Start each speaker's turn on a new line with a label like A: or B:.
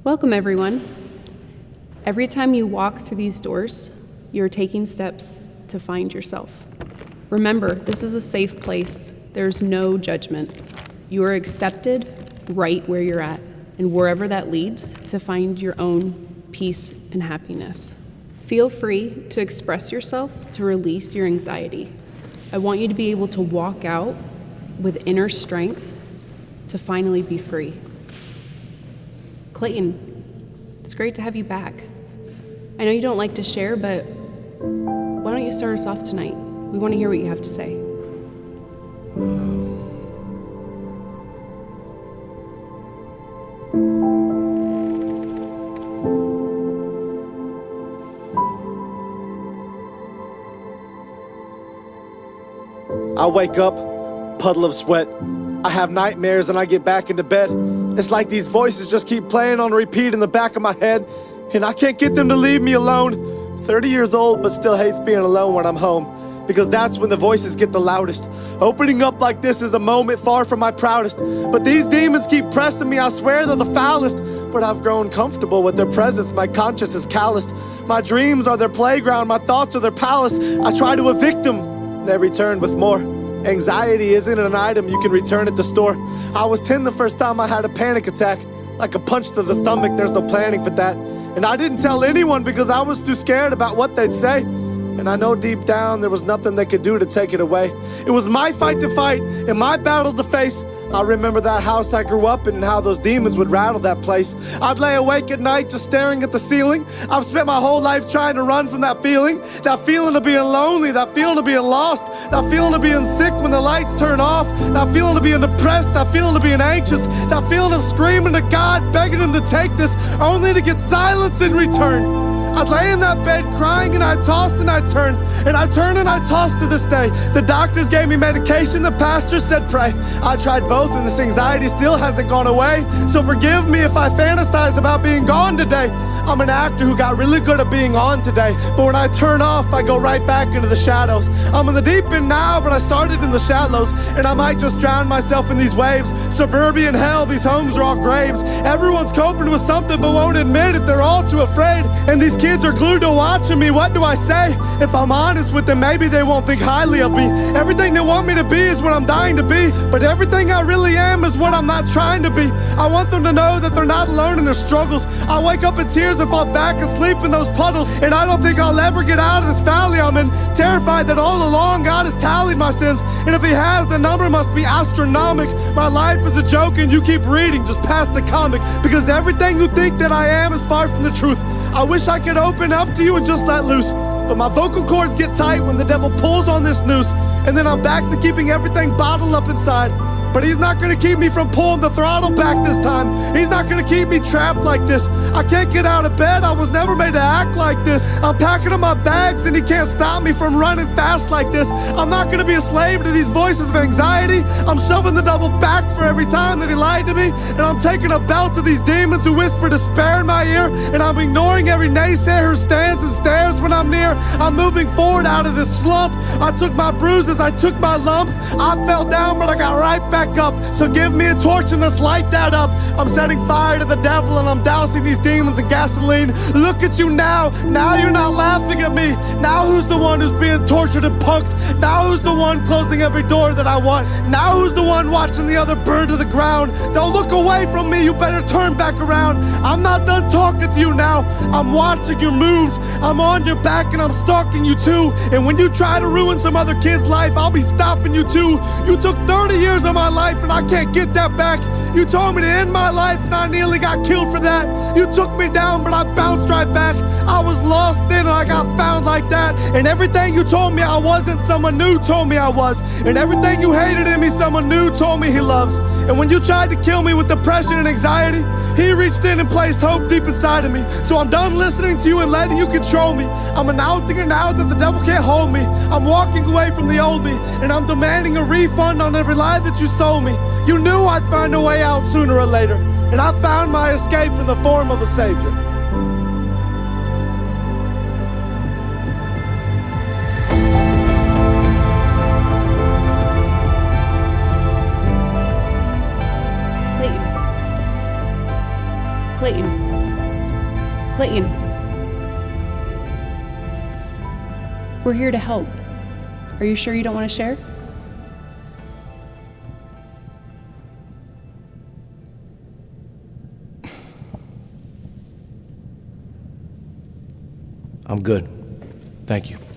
A: Welcome, everyone. Every time you walk through these doors, you're taking steps to find yourself. Remember, this is a safe place. There's no judgment. You are accepted right where you're at, and wherever that leads, to find your own peace and happiness. Feel free to express yourself to release your anxiety. I want you to be able to walk out with inner strength to finally be free. Clayton, it's great to have you back. I know you don't like to share, but why don't you start us off tonight? We want to hear what you have to say.
B: I wake up, puddle of sweat. I have nightmares and I get back into bed. It's like these voices just keep playing on repeat in the back of my head, and I can't get them to leave me alone. 30 years old, but still hates being alone when I'm home, because that's when the voices get the loudest. Opening up like this is a moment far from my proudest, but these demons keep pressing me. I swear they're the foulest, but I've grown comfortable with their presence. My conscience is calloused. My dreams are their playground, my thoughts are their palace. I try to evict them, they return with more. Anxiety isn't an item you can return at the store. I was 10 the first time I had a panic attack. Like a punch to the stomach, there's no planning for that. And I didn't tell anyone because I was too scared about what they'd say. And I know deep down there was nothing they could do to take it away. It was my fight to fight and my battle to face. I remember that house I grew up in and how those demons would rattle that place. I'd lay awake at night just staring at the ceiling. I've spent my whole life trying to run from that feeling of being lonely, that feeling of being lost, that feeling of being sick when the lights turn off, that feeling of being depressed, that feeling of being anxious, that feeling of screaming to God, begging him to take this, only to get silence in return. I'd lay in that bed crying and I'd toss and I'd turn, and I'd turn and I'd toss to this day. The doctors gave me medication, the pastor said pray. I tried both and this anxiety still hasn't gone away. So forgive me if I fantasize about being gone today. I'm an actor who got really good at being on today, but when I turn off, I go right back into the shadows. I'm in the deep end now, but I started in the shallows, and I might just drown myself in these waves. Suburban hell, these homes are all graves. Everyone's coping with something but won't admit it, they're all too afraid. And these kids are glued to watching me, what do I say? If I'm honest with them, maybe they won't think highly of me. Everything they want me to be is what I'm dying to be, but everything I really am is what I'm not trying to be. I want them to know that they're not alone in their struggles. I wake up in tears and fall back asleep in those puddles, and I don't think I'll ever get out of this valley I'm in. Terrified that all along God has tallied my sins, and if he has, the number must be astronomical. My life is a joke and you keep reading just past the comic, because everything you think that I am is far from the truth. I wish I could open up to you and just let loose, but my vocal cords get tight when the devil pulls on this noose, and then I'm back to keeping everything bottled up inside. But he's not gonna keep me from pulling the throttle back this time. He's not gonna keep me trapped like this. I can't get out of bed, I was never made to act like this. I'm packing up my bags and he can't stop me from running fast like this. I'm not gonna be a slave to these voices of anxiety. I'm shoving the devil back for every time that he lied to me, and I'm taking a belt to these demons who whisper despair in my ear, and I'm ignoring every naysayer who stands and stares when I'm near. I'm moving forward out of this slump. I took my bruises, I took my lumps. I fell down, but I got right back up. So give me a torch and let's light that up. I'm setting fire to the devil and I'm dousing these demons in gasoline. Look at you now. Now you're not laughing at me. Now who's the one who's being tortured and punked? Now who's the one closing every door that I want? Now who's the one watching the other burn to the ground? Don't look away from me. You better turn back around. I'm not done talking to you now. I'm watching your moves. I'm on your back and I'm stalking you too. And when you try to ruin some other kid's life, I'll be stopping you too. You took 30 years of my life and I can't get that back. You told me to end my life and I nearly got killed for that. You took me down but I bounced right back. I was lost then and I got found like that. And everything you told me I wasn't, someone new told me I was. And everything you hated in me, someone new told me he loves. And when you tried to kill me with depression and anxiety, he reached in and placed hope deep inside of me. So I'm done listening to you and letting you control me. I'm announcing it now that the devil can't hold me. I'm walking away from the old me, and I'm demanding a refund on every lie that you sold me. You knew I'd find a way out sooner or later, and I found my escape in the form of a savior.
A: Clayton. Clayton. We're here to help. Are you sure you don't want to share?
C: I'm good. Thank you.